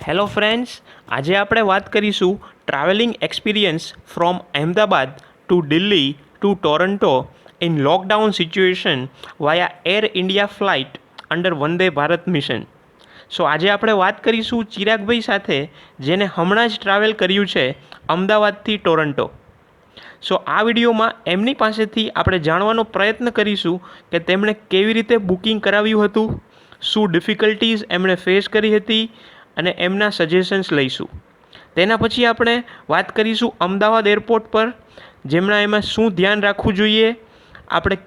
Hello friends, આજે આપણે વાત કરીશું travelling experience from Ahmedabad to Delhi to Toronto in lockdown situation via Air India flight under Vande Bharat mission. So આજે આપણે વાત કરીશું ચિરાગભાઈ સાથે, જેને હમણાં જ ટ્રાવેલ કર્યું છે અમદાવાદથી ટોરન્ટો. સો આ વિડીયોમાં એમની પાસેથી આપણે જાણવાનો પ્રયત્ન કરીશું કે તેમણે કેવી રીતે બુકિંગ કરાવ્યું હતું, શું ડિફિકલ્ટીઝ એમણે ફેસ કરી હતી અને એમના સજેશન્સ લઈશું. તેના પછી આપણે વાત કરીશું અમદાવાદ એરપોર્ટ પર, જેમના એમાં શું ધ્યાન રાખવું જોઈએ, આપણે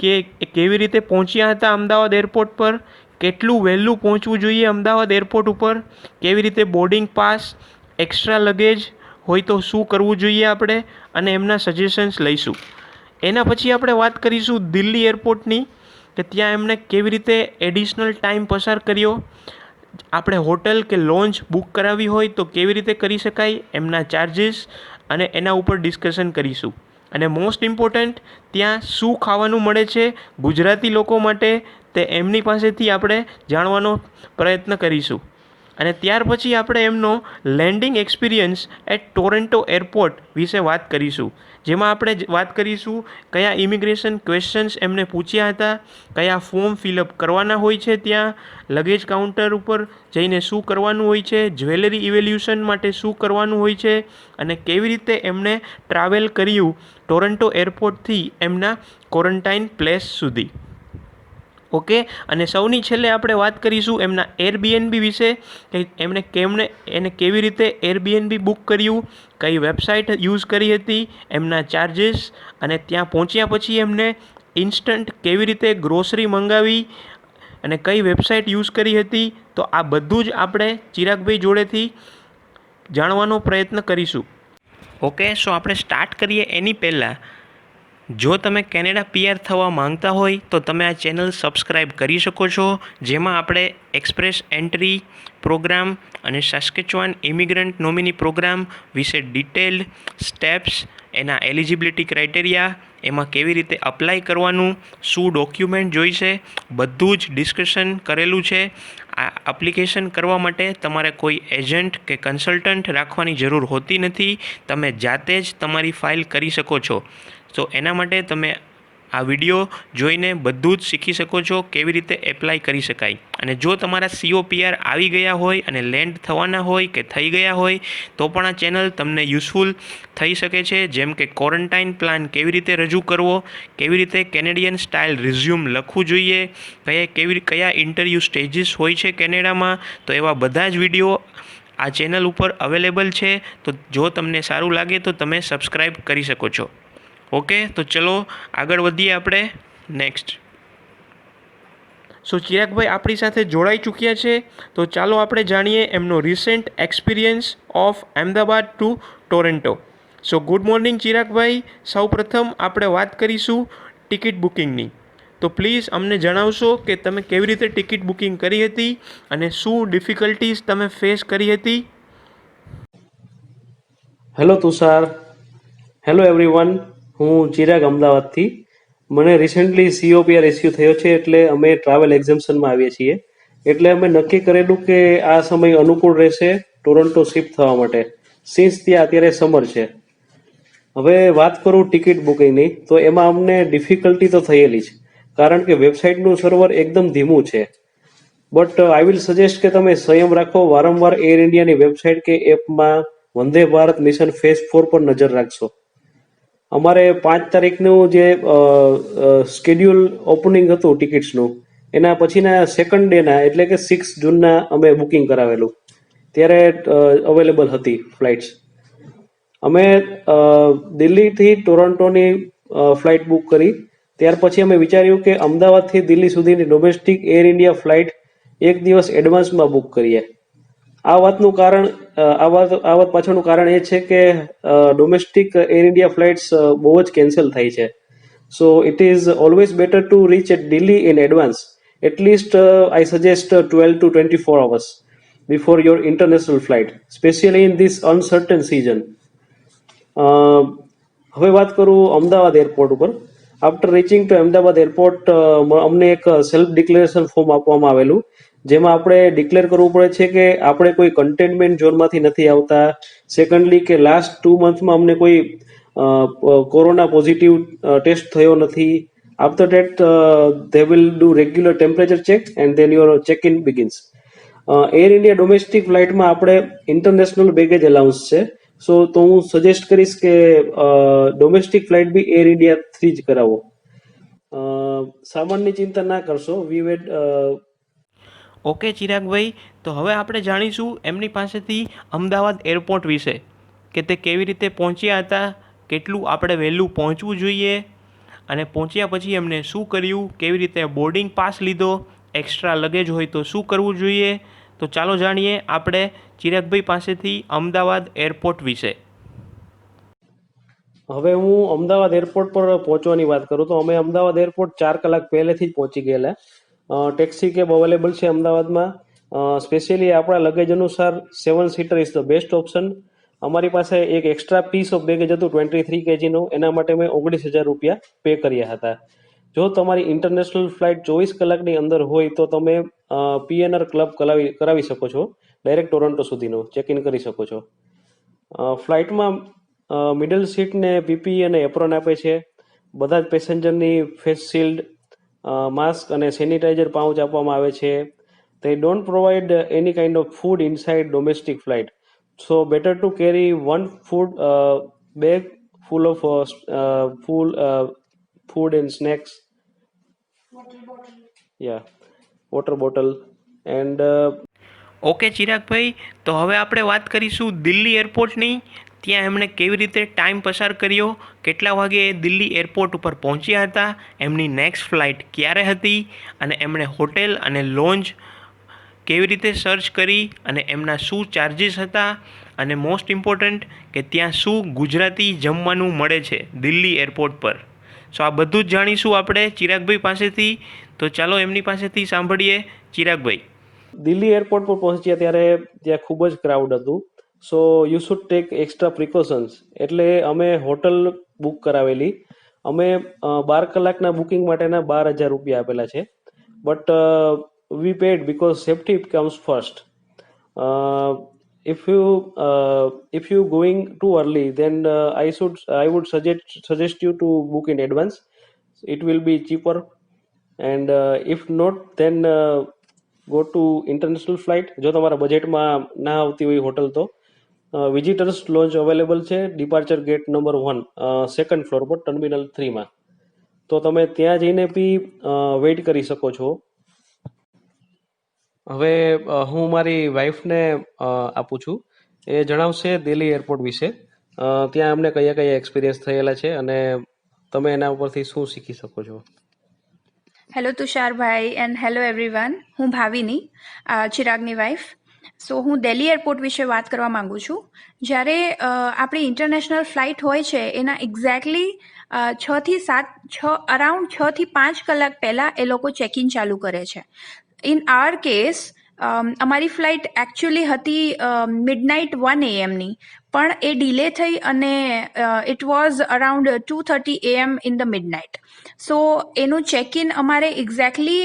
કેવી રીતે પહોંચ્યા હતા અમદાવાદ એરપોર્ટ પર, કેટલું વહેલું પહોંચવું જોઈએ અમદાવાદ એરપોર્ટ ઉપર, કેવી રીતે બોર્ડિંગ પાસ, એક્સ્ટ્રા લગેજ હોય તો શું કરવું જોઈએ આપણે, અને એમના સજેશન્સ લઈશું. એના પછી આપણે વાત કરીશું દિલ્હી એરપોર્ટની, કે ત્યાં એમણે કેવી રીતે એડિશનલ ટાઈમ પસાર કર્યો, આપણે હોટલ કે લોન્જ બુક કરાવી હોય તો કેવી રીતે કરી શકાય, એમના ચાર્જિસ અને એના ઉપર ડિસ્કશન કરીશું. અને મોસ્ટ ઇમ્પોર્ટન્ટ, ત્યાં શું ખાવાનું મળે છે ગુજરાતી લોકો માટે, તે એમની પાસેથી આપણે જાણવાનો પ્રયત્ન કરીશું. અને ત્યાર પછી આપણે એમનો landing experience at Toronto airport વિશે વાત કરીશું, જેમાં આપણે વાત કરીશું કયા ઇમિગ્રેશન ક્વેશ્ચન્સ એમને પૂછ્યા હતા, કયા ફોર્મ ફિલઅપ કરવાના હોય છે ત્યાં, લગેજ કાઉન્ટર ઉપર જઈને શું કરવાનું હોય છે, જ્વેલરી ઇવેલ્યુશન માટે શું કરવાનું હોય છે, અને કેવી રીતે એમણે ટ્રાવેલ કર્યું ટોરન્ટો એરપોર્ટથી એમના ક્વોરન્ટાઇન પ્લેસ સુધી. ઓકે, અને સૌની છેલ્લે આપણે વાત કરીશું એમના એરબીએનબી વિશે, કે એને કેવી રીતે એરબીએનબી બુક કર્યું, કઈ વેબસાઇટ યુઝ કરી હતી, એમના ચાર્જિસ, અને ત્યાં પહોંચ્યા પછી એમને ઇન્સ્ટન્ટ કેવી રીતે ગ્રોસરી મંગાવી અને કઈ વેબસાઇટ યુઝ કરી હતી. તો આ બધું જ આપણે ચિરાગભાઈ જોડેથી જાણવાનો પ્રયત્ન કરીશું. ઓકે, સો આપણે સ્ટાર્ટ કરીએ એની પહેલાં, જો તમે કેનેડા પીઆર થવા માંગતા હોય તો તમે આ ચેનલ સબસ્ક્રાઈબ કરી શકો છો, જેમાં આપણે એક્સપ્રેસ એન્ટ્રી પ્રોગ્રામ અને સાસ્કેચુઆન ઇમિગ્રન્ટ નોમિની પ્રોગ્રામ વિશે ડિટેલ્ડ સ્ટેપ્સ, એના એલિજિબિલિટી ક્રાઇટેરિયા, એમાં કેવી રીતે અપ્લાય કરવાનું, શું ડોક્યુમેન્ટ જોઈશે, બધું જ ડિસ્કશન કરેલું છે. આ એપ્લિકેશન કરવા માટે તમારે કોઈ એજન્ટ કે કન્સલ્ટન્ટ રાખવાની જરૂર હોતી નથી, તમે જાતે જ તમારી ફાઇલ કરી શકો છો. તો એના માટે તમે આ વિડીયો જોઈને બધું જ શીખી શકો છો કેવી રીતે એપ્લાય કરી શકાય. અને જો તમારા COPR આવી ગયા હોય અને લેન્ડ થવાના હોય કે થઈ ગયા હોય તો પણ આ ચેનલ તમને યુઝફુલ થઈ શકે છે, જેમ કે ક્વોરન્ટાઇન પ્લાન કેવી રીતે રજૂ કરવો, કેવી રીતે કેનેડિયન સ્ટાઇલ રિઝ્યુમ લખવું જોઈએ, કયા ઇન્ટરવ્યૂ સ્ટેજીસ હોય છે કેનેડામાં, તો એવા બધા જ વિડીયો આ ચેનલ ઉપર અવેલેબલ છે. તો જો તમને સારું લાગે તો તમે સબસ્ક્રાઈબ કરી શકો છો. ઓકે, તો ચલો આગળ વધીએ આપણે નેક્સ્ટ. સો ચિરાગભાઈ આપણી સાથે જોડાઈ ચૂક્યા છે, તો ચાલો આપણે જાણીએ એમનો recent experience of Ahmedabad to Toronto. So good morning ચિરાગભાઈ, સૌપ્રથમ આપણે વાત કરીશું ટિકિટ બુકિંગની. તો પ્લીઝ અમને જણાવશો કે તમે કેવી રીતે ટિકિટ બુકિંગ કરી હતી અને શું ડિફિકલ્ટીઝ તમે ફેસ કરી હતી. Hello Tushar, hello everyone. હું ચિરાગ અમદાવાદથી. મને રિસેન્ટલી COPR ઇસ્યુ થયો છે, એટલે અમે ટ્રાવેલ એક્ઝમ્પશનમાં આવીએ છીએ. એટલે અમે નક્કી કરેલું કે આ સમય અનુકૂળ રહેશે ટોરન્ટો શિફ્ટ થવા માટે, સિન્સ ત્યાં અત્યારે સમર છે. હવે વાત કરું ટિકિટ બુકિંગની, તો એમાં અમને ડિફિકલ્ટી તો થયેલી જ, કારણ કે વેબસાઇટનું સર્વર એકદમ ધીમું છે. બટ આઈ વિલ સજેસ્ટ કે તમે સંયમ રાખો, વારંવાર એર ઇન્ડિયાની વેબસાઇટ કે એપમાં વંદે ભારત મિશન ફેઝ 4 પર નજર રાખશો. અમારે 5 તારીખનું જે સ્કેડ્યુલ ઓપનિંગ હતું ટિકિટ્સનું, એના પછીના સેકન્ડ ડેના એટલે કે 6 જૂનના અમે બુકિંગ કરાવેલું, ત્યારે અવેલેબલ હતી ફ્લાઇટ્સ. અમે દિલ્હીથી ટોરન્ટોની ફ્લાઇટ બુક કરી. ત્યાર પછી અમે વિચાર્યું કે અમદાવાદથી દિલ્હી સુધીની ડોમેસ્ટિક એર ઇન્ડિયા ફ્લાઇટ એક દિવસ એડવાન્સમાં બુક કરીએ. આ વાત પાછળનું કારણ એ છે કે ડોમેસ્ટિક એર ઇન્ડિયા ફ્લાઇટ્સ બહુ જ કેન્સલ થાય છે. So it is always better to reach at Delhi in advance. At least I suggest 12 to 24 hours before your international flight, especially in this uncertain season. હવે વાત કરું અમદાવાદ એરપોર્ટ ઉપર. After reaching to Ahmedabad airport અમને એક સેલ્ફ ડિક્લેરેશન ફોર્મ આપવામાં આવેલું, જેમાં આપણે ડિક્લેર કરવું પડે છે કે આપણે કોઈ કન્ટેનમેન્ટ ઝોનમાંથી નથી આવતા. સેકન્ડલી કે લાસ્ટ 2 મંથમાં અમને કોઈ કોરોના પોઝિટિવ ટેસ્ટ થયો નથી. After that they will do regular temperature check and then your check-in begins. Air India domestic ફ્લાઇટમાં આપણે ઇન્ટરનેશનલ બેગેજ અલાઉન્સ છે. તો હું સજેસ્ટ કરીશ કે ડોમેસ્ટિક ફ્લાઇટ બી એર ઇન્ડિયા થ્રી જ કરાવો. સામાનની ચિંતા ના કરશો. વી વેટ. ઓકે ચિરાગભાઈ, તો હવે આપણે જાણીશું એમની પાસેથી અમદાવાદ એરપોર્ટ વિશે, કે તે કેવી રીતે પહોંચ્યા હતા, કેટલું આપણે વહેલું પહોંચવું જોઈએ, અને પહોંચ્યા પછી એમને શું કર્યું, કેવી રીતે બોર્ડિંગ પાસ લીધો, એક્સ્ટ્રા લગેજ હોય તો શું કરવું જોઈએ. તો ચાલો જાણીએ આપણે ચિરાગભાઈ પાસેથી અમદાવાદ એરપોર્ટ વિશે. હવે હું અમદાવાદ એરપોર્ટ પર પહોંચવાની વાત કરું તો અમે અમદાવાદ એરપોર્ટ 4 કલાક પહેલેથી જ પહોંચી ગયેલા. ટેક્સી કેબ અવેલેબલ છે અમદાવાદમાં. સ્પેશિયલી આપણા લગેજ અનુસાર 7 seater is the best option. અમારી પાસે એક એક્સ્ટ્રા પીસ ઓફ બેગેજ હતું 23 kgનું, એના માટે મેં 19,000 રૂપિયા પે કર્યા હતા. જો તમારી ઇન્ટરનેશનલ ફ્લાઇટ 24 કલાકની અંદર હોય તો તમે પીએનઆર ક્લબ કરાવી શકો છો. ડાયરેક્ટ ટોરન્ટો સુધીનો ચેક ઇન કરી શકો છો. ફ્લાઇટમાં મિડલ સીટને પીપી અને એપ્રોન આપે છે. બધા જ પેસેન્જરની ફેસ શિલ્ડ, માસ્ક અને સેનિટાઈઝર પાઉચ આપવામાં આવે છે. they don't provide any kind of food inside domestic flight, so better to carry one food bag full of food and snacks, water bottle and okay ચિરાગભાઈ, તો હવે આપણે વાત કરીશું દિલ્હી એરપોર્ટની. ત્યાં એમણે કેવી રીતે ટાઈમ પસાર કર્યો, કેટલા વાગે દિલ્હી એરપોર્ટ ઉપર પહોંચ્યા હતા, એમની નેક્સ્ટ ફ્લાઇટ ક્યારે હતી, અને એમણે હોટેલ અને લોન્જ કેવી રીતે સર્ચ કરી, અને એમના શું ચાર્જીસ હતા, અને મોસ્ટ ઇમ્પોર્ટન્ટ કે ત્યાં શું ગુજરાતી જમવાનું મળે છે દિલ્હી એરપોર્ટ પર. સો આ બધું જ જાણીશું આપણે ચિરાગભાઈ પાસેથી. તો ચાલો એમની પાસેથી સાંભળીએ. ચિરાગભાઈ, દિલ્હી એરપોર્ટ પર પહોંચ્યા ત્યારે ત્યાં ખૂબ જ ક્રાઉડ હતું. So you should take extra precautions. એટલે અમે હોટલ બુક કરાવેલી. અમે 12 કલાકના બુકિંગ માટેના 12,000 રૂપિયા આપેલા છે. But we paid because safety comes first. if you going too early, then I would suggest you to book in advance. It will be cheaper, and if not, then go to international flight. જો તમારા બજેટમાં ના આવતી હોય hotel તો visitors lounge available છે departure gate number 1 second floor પર terminal 3માં. તો તમે ત્યાં જઈને બી વેઇટ કરી શકો છો. હવે હું મારી વાઈફને આપું છું. એ જણાવશે દિલ્હી એરપોર્ટ વિશે. ત્યાં અમને કયા કયા એક્સપિરિયન્સ થયેલા છે અને તમે એના ઉપરથી શું શીખી શકો છો. હેલો તુષારભાઈ એન્ડ હેલો એવરીવન. હું ભાવિની, ચિરાગની વાઈફ. સો હું દિલ્હી એરપોર્ટ વિશે વાત કરવા માંગુ છું. જ્યારે આપણી ઇન્ટરનેશનલ ફ્લાઇટ હોય છે એના એક્ઝેક્ટલી 6 થી 5 કલાક પહેલાં એ લોકો ચેકિન ચાલુ કરે છે. ઇન આર કેસ અમારી ફ્લાઇટ એકચ્યુઅલી હતી મિડનાઇટ 1 AM-ની, પણ એ ડિલે થઈ અને it was around 2:30 AM in the midnight. So એનું ચેકિન અમારે એક્ઝેક્ટલી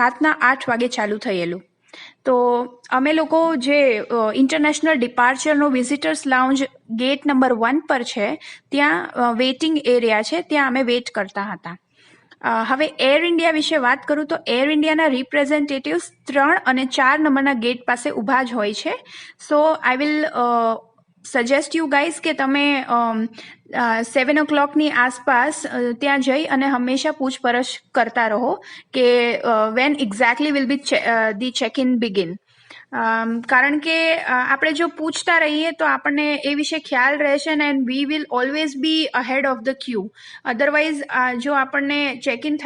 રાતના 8 વાગે ચાલુ થયેલું. તો અમે લોકો જે ઇન્ટરનેશનલ ડિપાર્ચરનો વિઝિટર્સ લાઉન્જ ગેટ નંબર 1 પર છે, ત્યાં વેઇટિંગ એરિયા છે, ત્યાં અમે વેઇટ કરતા હતા. હવે એર ઇન્ડિયા વિશે વાત કરું તો એર ઇન્ડિયાના રિપ્રેઝેન્ટેટિવ્સ 3 અને 4 નંબરના ગેટ પાસે ઊભા જ હોય છે. So I will suggest you guys કે તમે 7 o'clockની આસપાસ ત્યાં જઈ અને હંમેશા પૂછપરછ કરતા રહો કે when exactly will be the check in begin. કારણ કે આપણે જો પૂછતા રહીએ તો આપણને એ વિશે ખ્યાલ રહેશે ને, and we will always be ahead of the Q. Otherwise જો આપણને ચેક ઇન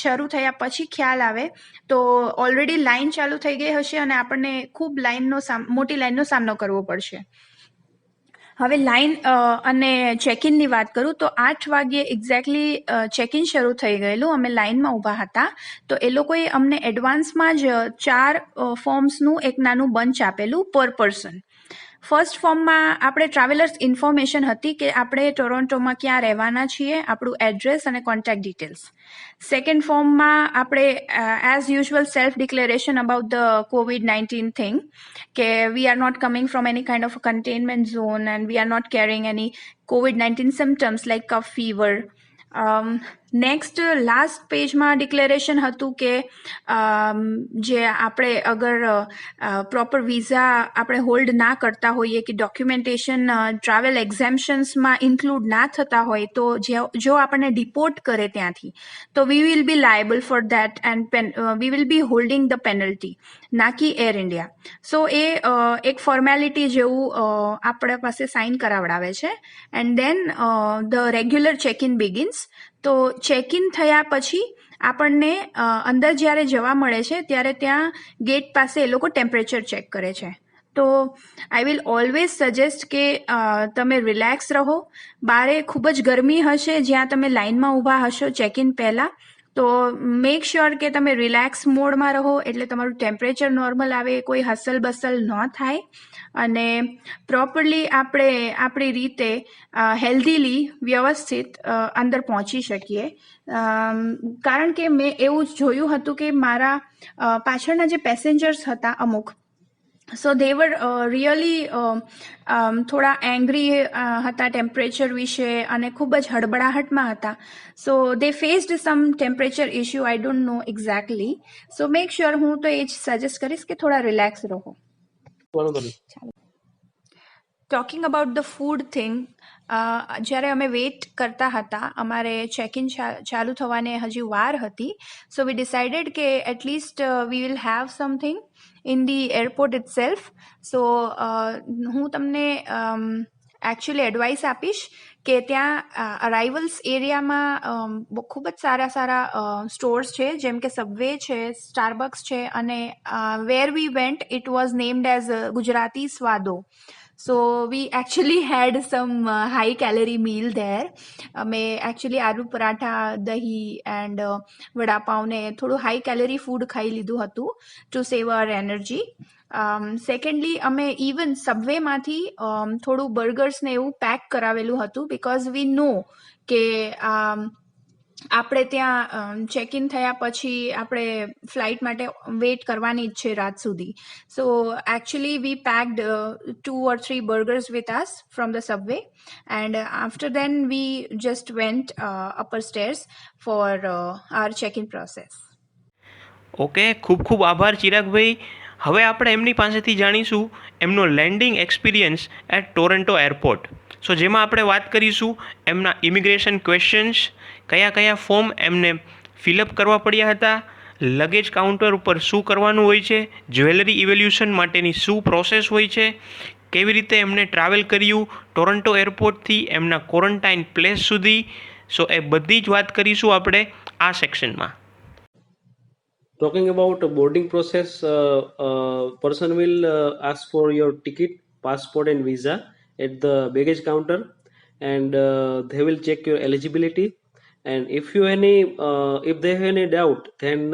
શરૂ થયા પછી ખ્યાલ આવે તો ઓલરેડી લાઇન ચાલુ થઈ ગઈ હશે અને આપણને ખૂબ મોટી લાઇનનો સામનો કરવો પડશે. હવે લાઇન અને ચેકિનની વાત કરું તો 8 વાગ્યે એક્ઝેક્ટલી ચેકિન શરૂ થઈ ગયેલું. અમે લાઇનમાં ઊભા હતા તો એ લોકોએ અમને એડવાન્સમાં જ 4 ફોર્મ્સનું એક નાનું બંચ આપેલું પર પર્સન. ફર્સ્ટ ફોર્મમાં આપણે ટ્રાવેલર્સ ઇન્ફોર્મેશન હતી કે આપણે ટોરોન્ટોમાં ક્યાં રહેવાના છીએ, આપણું એડ્રેસ અને કોન્ટેક્ટ ડિટેલ્સ. સેકન્ડ ફોર્મમાં આપણે as usual self declaration about the COVID-19 thing, કે we are not coming from any kind of containment zone and we are not carrying any COVID-19 symptoms like cough fever. Next last પેજમાં declaration હતું કે જે આપણે અગર proper visa આપણે hold ના કરતા હોઈએ કે ડોક્યુમેન્ટેશન ટ્રાવેલ એક્ઝેમ્પશન્સમાં ઇન્ક્લુડ ના થતા હોય તો જો આપણને ડિપોર્ટ કરે ત્યાંથી તો we will be liable for that and we will be holding the penalty, ના કે એર ઇન્ડિયા. સો એ એક ફોર્મેલિટી જેવું આપણા પાસે સાઇન કરાવડાવે છે. And then the regular check in begins. તો ચેક ઇન થયા પછી આપણને અંદર જ્યારે જવા મળે છે ત્યારે ત્યાં ગેટ પાસે એ લોકો ટેમ્પરેચર ચેક કરે છે. તો આઈ વિલ ઓલવેઝ સજેસ્ટ કે તમે રિલેક્સ રહો. બારે ખૂબ જ ગરમી હશે જ્યાં તમે લાઇનમાં ઊભા હશો ચેક ઇન પહેલાં, તો મેક શ્યોર કે તમે રિલેક્સ મોડમાં રહો એટલે તમારું ટેમ્પરેચર નોર્મલ આવે, કોઈ હસલ બસલ ન થાય અને પ્રોપરલી આપણે આપણી રીતે હેલ્ધીલી વ્યવસ્થિત અંદર પહોંચી શકીએ. કારણ કે મેં એવું જોયું હતું કે મારા પાછળના જે પેસેન્જર્સ હતા અમુક, સો દે વર રિયલી થોડા એંગ્રી હતા ટેમ્પરેચર વિશે અને ખૂબ જ હડબડાહટમાં હતા. So they faced some temperature issue, I don't know exactly. So make sure, હું તો એ જ સજેસ્ટ કરીશ કે થોડા રિલેક્સ રહો. વાંધો નહીં. Talking about the food thing, જ્યારે અમે વેઇટ કરતા હતા, અમારે ચેક ઇન ચાલુ થવાને હજી વાર હતી. સો વી ડિસાઇડેડ કે at least we will have something in the airport itself. So હું તમને એકચ્યુઅલી એડવાઇસ આપીશ કે ત્યાં અરાઇવલ્સ એરિયામાં ખૂબ જ સારા સારા સ્ટોર્સ છે, જેમ કે સબવે છે, સ્ટારબક્સ છે, અને where we went it was named as Gujarati સ્વાદો. So we actually had some high calorie meal there. અમે actually આલુ પરાઠા, દહીં એન્ડ વડાપાઉં ને થોડું હાઈ કેલરી ફૂડ ખાઈ લીધું હતું to save our energy. Secondly અમે ઇવન સબવેમાંથી થોડું બર્ગર્સ ને એવું પેક કરાવેલું હતું બિકોઝ વી નો કે આપણે ત્યાં ચેક ઇન થયા પછી આપણે ફ્લાઇટ માટે વેઇટ કરવાની જ છે રાત સુધી. સો actually V packed 2 or 3 burgers with us from the subway, and after then we just went upper stairs for our check-in process. Okay, ખૂબ ખૂબ આભાર ચિરાગભાઈ. હવે આપણે એમની પાસેથી જાણીશું એમનો landing experience at Toronto airport. So જેમાં આપણે વાત કરીશું એમના ઇમિગ્રેશન ક્વેશ્ચન્સ, કયા કયા ફોર્મ એમને ફિલઅપ કરવા પડ્યા હતા, લગેજ કાઉન્ટર ઉપર શું કરવાનું હોય છે, જ્વેલરી ઇવેલ્યુશન માટેની શું પ્રોસેસ હોય છે, કેવી રીતે એમને ટ્રાવેલ કર્યું ટોરન્ટો એરપોર્ટથી એમના ક્વોરન્ટાઇન પ્લેસ સુધી. સો એ બધી જ વાત કરીશું આપણે આ સેક્શનમાં. Talking about boarding process, person will ask for your ticket, passport and visa at the baggage counter, and they will check your eligibility. And if they have any doubt, then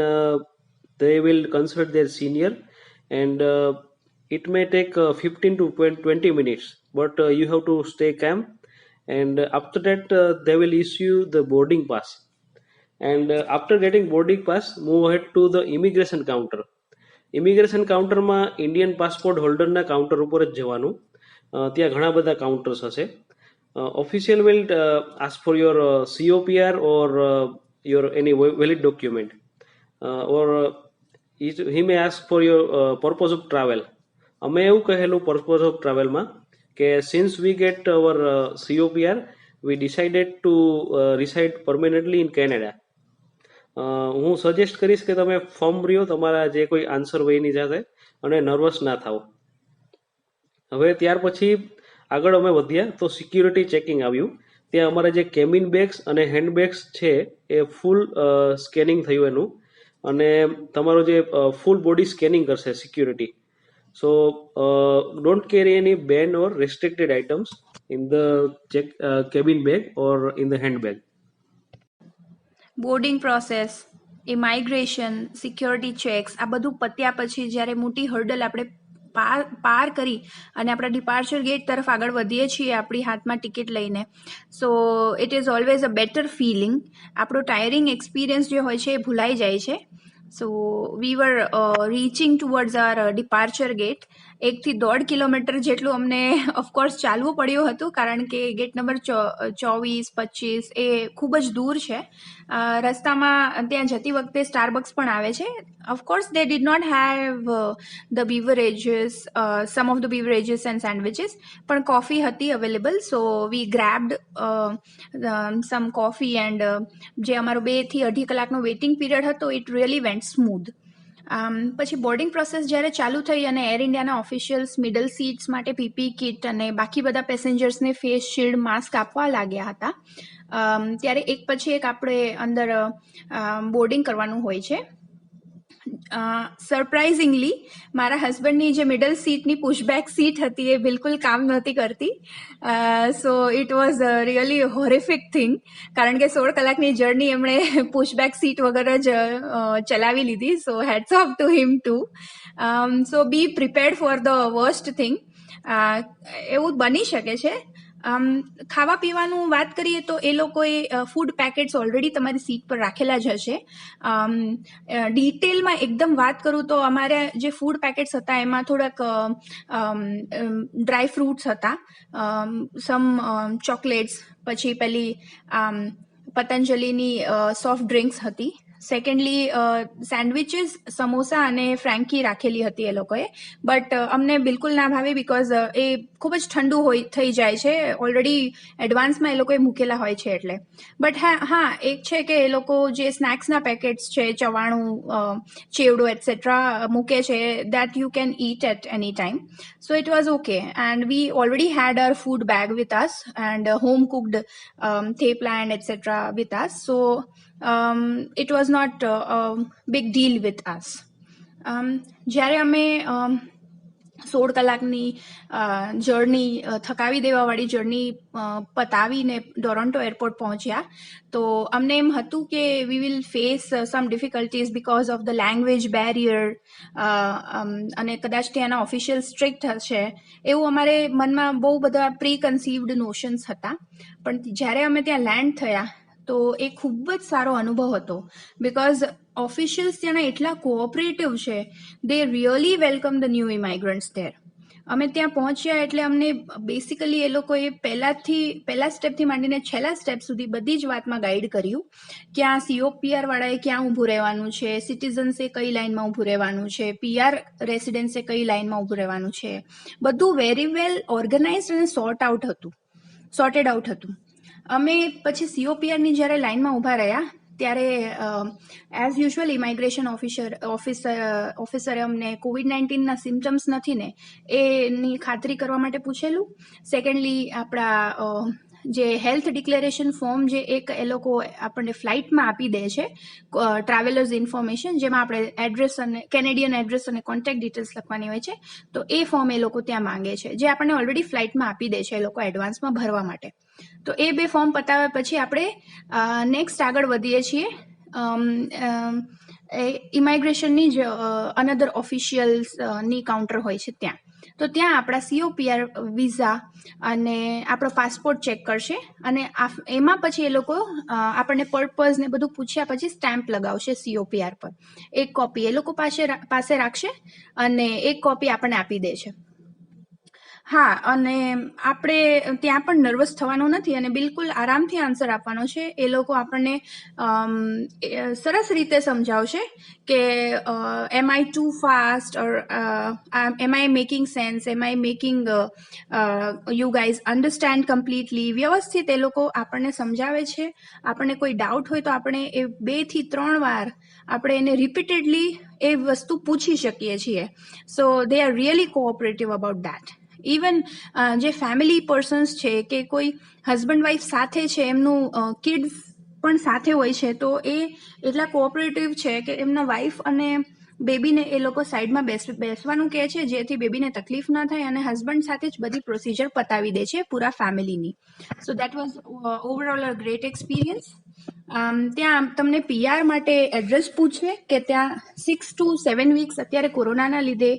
they will consult their senior, and it may take 15 to 20 minutes, but you have to stay calm. And after that, they will issue the boarding pass. And after getting boarding pass, move ahead to the immigration counter. Immigration કાઉન્ટરમાં Indian passport હોલ્ડરના counter ઉપર જ જવાનું. ત્યાં ઘણા બધા counters હશે. Official will ask for your COPR or your any valid document, or he may ask for your purpose of travel. અમે એવું કહેલું purpose of travelમાં કે since we get our COPR, we decided to reside permanently in Canada. હું suggest કરીશ કે તમે form ભર્યો, તમારા જે કોઈ આન્સર હોય એની સાથે, અને નર્વસ ના થાવ. હવે ત્યાર પછી આગળ અમે વધ્યા તો સિક્યુરિટી ચેકિંગ આવ્યું. ત્યાં અમારા જે કેબિન બેગ્સ અને હેન્ડ બેગ્સ છે એ ફૂલ સ્કેનિંગ થયું એનું, અને તમારો જે ફૂલ બોડી સ્કેનિંગ કરશે security. So don't carry any ban or restricted items in the cabin bag or in the hand bag. Boarding process, immigration, security checks, આ બધું પત્યા પછી જ્યારે મોટી હર્ડલ આપણે પાર કરી અને આપણા ડિપાર્ચર ગેટ તરફ આગળ વધીએ છીએ આપણી હાથમાં ટિકિટ લઈને. So it is always a better feeling. આપણો ટાયરિંગ એક્સપિરિયન્સ જે હોય છે એ ભૂલાઈ જાય છે. So we were reaching towards our departure gate. 1 થી 1.5 કિલોમીટર જેટલું અમને ઓફકોર્સ ચાલવું પડ્યું હતું, કારણ કે ગેટ નંબર 24-25 એ ખૂબ જ દૂર છે. રસ્તામાં ત્યાં જતી વખતે સ્ટારબક્સ પણ આવે છે. Of course they did not have the beverages, some of the beverages and sandwiches, પણ કોફી હતી available. So we grabbed some coffee and જે અમારો 2 થી 2.5 કલાકનો વેઇટિંગ પીરિયડ હતો, ઇટ રિયલી વેન્ટ સ્મૂધ. પછી બોર્ડિંગ પ્રોસેસ જ્યારે ચાલુ થઈ અને એર ઇન્ડિયાના ઓફિશિયલ્સ મિડલ સીટ્સ માટે પીપી કિટ અને બાકી બધા પેસેન્જર્સને ફેસ શિલ્ડ, માસ્ક આપવા લાગ્યા હતા, ત્યારે એક પછી એક આપણે અંદર બોર્ડિંગ કરવાનું હોય છે. સરપ્રાઇઝિંગલી મારા હસબન્ડની જે મિડલ સીટની પુશબેક સીટ હતી એ બિલકુલ કામ નહોતી કરતી. So it was really horrific thing, કારણ કે 16 કલાકની જર્ની એમણે પુશબેક સીટ વગર જ ચલાવી લીધી. So heads off to him too. So be prepared for the worst thing. એવું બની શકે છે. ખાવા પીવાનું વાત કરીએ તો એ લોકોએ ફૂડ પેકેટ્સ ઓલરેડી તમારી સીટ પર રાખેલા જ હશે. ડિટેલમાં એકદમ વાત કરું તો અમારે જે ફૂડ પેકેટ્સ હતા એમાં થોડાક ડ્રાય ફ્રૂટ્સ હતા, સમ ચોકલેટ્સ, પછી પેલી પતંજલિની સોફ્ટ ડ્રિંક્સ હતી. સેકન્ડલી સેન્ડવિચીસ, સમોસા અને ફ્રેન્કી રાખેલી હતી એ લોકોએ, બટ અમને બિલકુલ ના ભાવી, બિકોઝ એ ખૂબ જ ઠંડુ થઈ જાય છે, ઓલરેડી એડવાન્સમાં એ લોકોએ મૂકેલા હોય છે એટલે. બટ હા એક છે કે એ લોકો જે સ્નેક્સના પેકેટ્સ છે, ચવાણું, ચેવડો એટસેટ્રા મૂકે છે, that you can eat at any time. So it was okay, and we already had uh food bag with us and home cooked thepla and etcetera with us. So it was not a big deal with us. જ્યારે અમે 16 કલાકની journey, થકાવી દેવાવાળી journey પતાવીને Toronto airport પહોંચ્યા, તો અમને એમ હતું કે we will face some difficulties because of the language barrier, અને કદાચ ત્યાંના ઓફિશિયલ સ્ટ્રિક્ટ હશે એવું અમારે મનમાં બહુ બધા પ્રી કન્સીવ્ડ નોશન્સ હતા. પણ જ્યારે અમે ત્યાં લેન્ડ થયા તો એ ખૂબ જ સારો અનુભવ હતો, બિકોઝ ઓફિશિયલ્સ ત્યાંના એટલા કોઓપરેટિવ છે. They really welcome the new immigrants there. અમે ત્યાં પહોંચ્યા એટલે અમને બેસિકલી એ લોકોએ પહેલા સ્ટેપથી માંડીને છેલ્લા સ્ટેપ સુધી બધી જ વાતમાં ગાઈડ કર્યું. ક્યાં COPR વાળાએ ક્યાં ઊભું રહેવાનું છે, સિટીઝન્સે કઈ લાઇનમાં ઊભું રહેવાનું છે, PR રેસિડેન્ટ્સે કઈ લાઇનમાં ઊભું રહેવાનું છે, બધું વેરી વેલ ઓર્ગેનાઇઝડ અને સોર્ટેડ આઉટ હતું. અમે પછી COPRની જ્યારે લાઇનમાં ઊભા રહ્યા ત્યારે એઝ યુઝ્યુઅલ ઇમાઇગ્રેશન ઓફિસરે અમને COVID-19ના સિમ્ટમ્સ નથી ને એની ખાતરી કરવા માટે પૂછેલું. સેકન્ડલી આપણા જે હેલ્થ ડિક્લેરેશન ફોર્મ જે એક એ લોકો આપણને ફ્લાઇટમાં આપી દે છે, ટ્રાવેલર્સ ઇન્ફોર્મેશન, જેમાં આપણે એડ્રેસ અને કેનેડિયન એડ્રેસ અને કોન્ટેક્ટ ડિટેલ્સ લખવાની હોય છે, તો એ ફોર્મ એ લોકો ત્યાં માંગે છે, જે આપણને ઓલરેડી ફ્લાઇટમાં આપી દે છે એ લોકો એડવાન્સમાં ભરવા માટે. તો એ 2 ફોર્મ પતાવ્યા પછી આપણે નેક્સ્ટ આગળ વધીએ છીએ ઇમાઇગ્રેશનની જ અનધર ઓફિશિયલ્સની કાઉન્ટર હોય છે ત્યાં. તો ત્યાં આપણા COPR વિઝા અને આપણો પાસપોર્ટ ચેક કરશે, અને એમાં પછી એ લોકો આપણને પર્પઝ ને બધું પૂછ્યા પછી સ્ટેમ્પ લગાવશે COPR પર. એક કોપી એ લોકો પાસે રાખશે અને એક કોપી આપણને આપી દે છે. હા, અને આપણે ત્યાં પણ નર્વસ થવાનું નથી અને બિલકુલ આરામથી આન્સર આપવાનો છે. એ લોકો આપણને સરસ રીતે સમજાવશે કે am I too fast, or am I making sense, am I making you guys understand completely. વ્યવસ્થિત એ લોકો આપણને સમજાવે છે. આપણને કોઈ ડાઉટ હોય તો આપણે એ 2 થી 3 વાર આપણે એને રિપીટેડલી એ વસ્તુ પૂછી શકીએ છીએ. So they are really cooperative about that. Even જે ફેમિલી પર્સન્સ છે કે કોઈ હસબન્ડ વાઈફ સાથે છે, એમનું કિડ્સ પણ સાથે હોય છે, તો એ એટલા કોઓપરેટિવ છે કે એમના વાઈફ અને બેબીને એ લોકો સાઈડમાં બેસવાનું કહે છે, જેથી બેબીને તકલીફ ન થાય, અને હસબન્ડ સાથે જ બધી પ્રોસિજર પતાવી દે છે પૂરા ફેમિલીની. So that was overall a great experience. ત્યાં તમને PR માટે એડ્રેસ પૂછે કે ત્યાં 6 to 7 વીક્સ અત્યારે કોરોનાના લીધે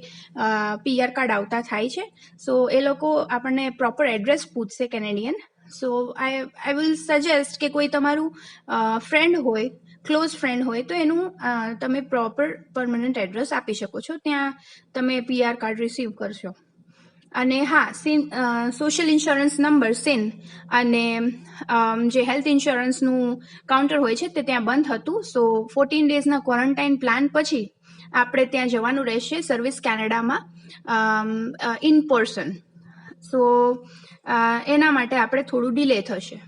PR કાર્ડ આવતા થાય છે. સો એ લોકો આપણને પ્રોપર એડ્રેસ પૂછશે Canadian. So I will suggest કે કોઈ તમારું ફ્રેન્ડ હોય, ક્લોઝ ફ્રેન્ડ હોય, તો એનું તમે પ્રોપર પરમનન્ટ એડ્રેસ આપી શકો છો, ત્યાં તમે PR કાર્ડ રિસીવ કરશો. અને હા, સોશિયલ ઇન્સ્યોરન્સ નંબર SIN અને જે હેલ્થ ઇન્સ્યોરન્સનું કાઉન્ટર હોય છે તે ત્યાં બંધ હતું. સો 14 ડેઝના ક્વોરન્ટાઇન પ્લાન પછી આપણે ત્યાં જવાનું રહેશે સર્વિસ કેનેડામાં ઇન પર્સન. સો એના માટે આપણે થોડું ડિલે થશે.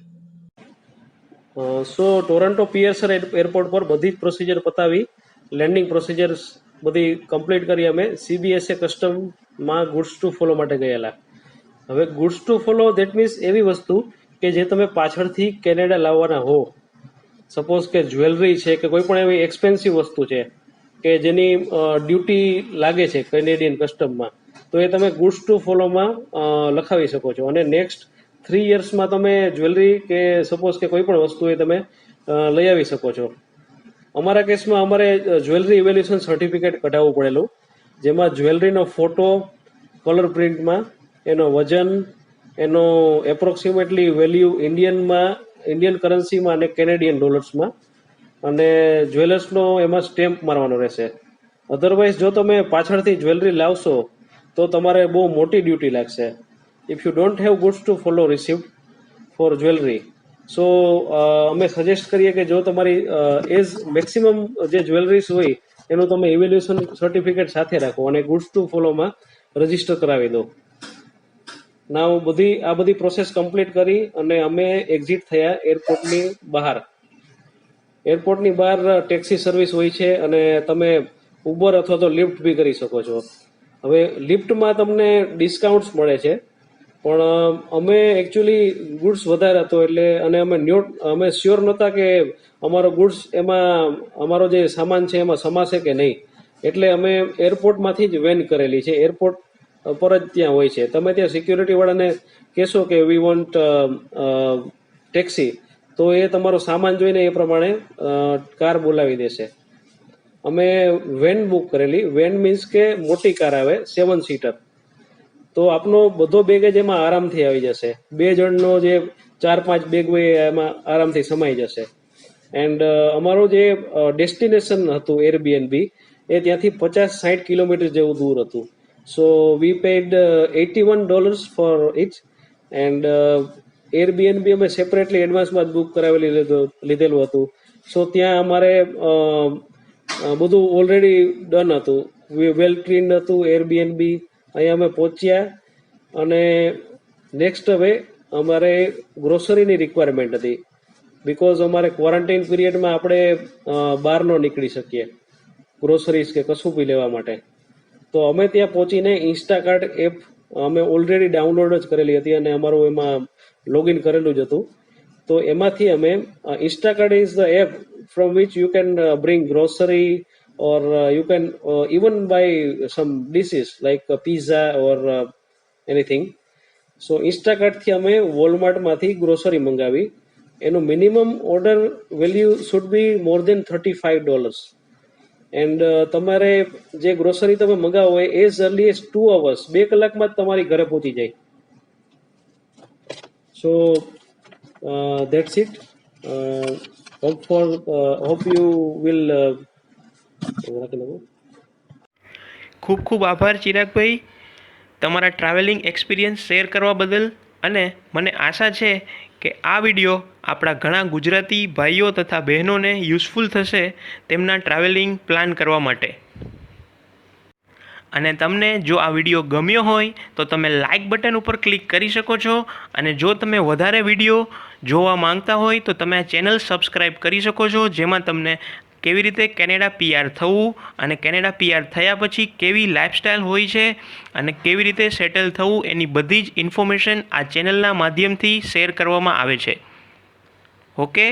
સો ટોરન્ટો પિયર્સન એરપોર્ટ પર બધી જ પ્રોસિજર પતાવી, લેન્ડિંગ પ્રોસિજર્સ બધી કમ્પ્લીટ કરી અમે CBSA કસ્ટમમાં ગુડ્સ ટુ ફોલો માટે ગયેલા. હવે goods to follow that means એવી વસ્તુ કે જે તમે પાછળથી કેનેડા લાવવાના હો. સપોઝ કે જ્વેલરી છે કે કોઈ પણ એવી એક્સપેન્સિવ વસ્તુ છે કે જેની ડ્યુટી લાગે છે કેનેડિયન કસ્ટમમાં, તો એ તમે ગુડ્સ ટુ ફોલોમાં લખાવી શકો છો. અને નેક્સ્ટ 3 યર્સમાં તમે જ્વેલરી કે સપોઝ કે કોઈ પણ વસ્તુ એ તમે લઈ આવી શકો છો. અમારા કેસમાં અમારે જ્વેલરી ઇવેલ્યુએશન સર્ટિફિકેટ કઢાવવું પડેલું, જેમાં જ્વેલરીનો ફોટો કલર પ્રિન્ટમાં, એનો વજન, એનો એપ્રોક્સિમેટલી વેલ્યુ ઇન્ડિયન કરન્સીમાં અને કેનેડિયન ડોલર્સમાં, અને જ્વેલર્સનો એમાં સ્ટેમ્પ મારવાનો રહેશે. અધરવાઇઝ જો તમે પાછળથી જ્વેલરી લાવશો તો તમારે બહુ મોટી ડ્યુટી લાગશે. If you don't have goods to follow receipt for jewellery, so અમે સજેસ્ટ કરીએ કે જો તમારી એઝ મેક્સિમમ જે જ્વેલરીસ હોય એનું તમે ઇવેલ્યુએશન સર્ટિફિકેટ સાથે રાખો અને ગુડ્સ ટુ ફોલોમાં રજીસ્ટર કરાવી દો. ના આ બધી પ્રોસેસ કમ્પ્લીટ કરી અને અમે એક્ઝિટ થયા એરપોર્ટની બહાર. એરપોર્ટની બહાર ટેક્સી સર્વિસ હોય છે અને તમે ઉબર અથવા તો લિફ્ટ બી કરી શકો છો. હવે લિફ્ટમાં તમને ડિસ્કાઉન્ટ્સ મળે છે, પણ અમે એકચ્યુઅલી ગુડ્સ વધારે હતો એટલે, અને અમે શ્યોર નહોતા કે અમારો ગુડ્સ એમાં, અમારો જે સામાન છે એમાં સમાશે કે નહીં, એટલે અમે એરપોર્ટમાંથી જ વેન કરેલી છે. એરપોર્ટ પર જ ત્યાં હોય છે. તમે ત્યાં સિક્યુરિટી વાળાને કહેશો કે વી વોન્ટ ટેક્સી, તો એ તમારો સામાન જોઈને એ પ્રમાણે કાર બોલાવી દેશે. અમે વેન બુક કરેલી. વેન મીન્સ કે મોટી કાર આવે 7 સીટર, તો આપનો બધો બેગેજ એમાં આરામથી આવી જશે. 2 જણનો જે 4-5 બેગ હોય એમાં આરામથી સમાઈ જશે. એન્ડ અમારું જે ડેસ્ટિનેશન હતું એરબીએનબ, એ ત્યાંથી 50-60 કિલોમીટર જેવું દૂર હતું. સો વી પેડ $81 ફોર ઇચ. એન્ડ એરબીએનબ અમે સેપરેટલી એડવાન્સમાં જ બુક કરાવેલી લીધેલું હતું. સો ત્યાં અમારે બધું ઓલરેડી ડન હતું, વેલ ટ્રેન્ડ હતું એરબીએનબ. અહીંયા અમે પહોંચ્યા અને નેક્સ્ટ હવે અમારે ગ્રોસરીની રિક્વાયરમેન્ટ હતી, બિકોઝ અમારે ક્વોરન્ટાઇન પીરિયડમાં આપણે બહાર ન નીકળી શકીએ ગ્રોસરીઝ કે કશું બી લેવા માટે. તો અમે ત્યાં પહોંચીને ઇન્સ્ટાકાર્ટ એપ અમે ઓલરેડી ડાઉનલોડ જ કરેલી હતી અને અમારું એમાં લોગિન કરેલું જ હતું. તો એમાંથી અમે Instacart is the app from which you can bring grocery or you can even buy some dishes like pizza or anything. So Instacart થી અમે વોલમાર્ટ માંથી ગ્રોસરી મંગાવી. એનું minimum order value should be more than $35. And તમારે જે grocery તમે મંગાવો એ એઝ અર્લી એઝ 2 hours, 2 કલાકમાં જ તમારી ઘરે પહોંચી જાય. So that's it. Hope you will ખૂબ ખૂબ આભાર ચિરાગભાઈ, તમારા ટ્રાવેલિંગ એક્સપિરિયન્સ શેર કરવા બદલ. અને મને આશા છે કે આ વિડીયો આપણા ઘણા ગુજરાતી ભાઈઓ તથા બહેનોને યુઝફુલ થશે તેમના ટ્રાવેલિંગ પ્લાન કરવા માટે. અને તમને જો આ વિડીયો ગમ્યો હોય તો તમે લાઇક બટન ઉપર ક્લિક કરી શકો છો. અને જો તમે વધારે વિડીયો જોવા માંગતા હોય તો તમે આ ચેનલ સબસ્ક્રાઈબ કરી શકો છો, જેમાં તમને કેવી રીતે કેનેડા PR થવું અને કેનેડા PR થયા પછી કેવી લાઈફસ્ટાઈલ હોય છે અને કેવી રીતે સેટલ થવું એની બધી જ ઇન્ફોર્મેશન આ ચેનલના માધ્યમથી શેર કરવામાં આવે છે. ઓકે.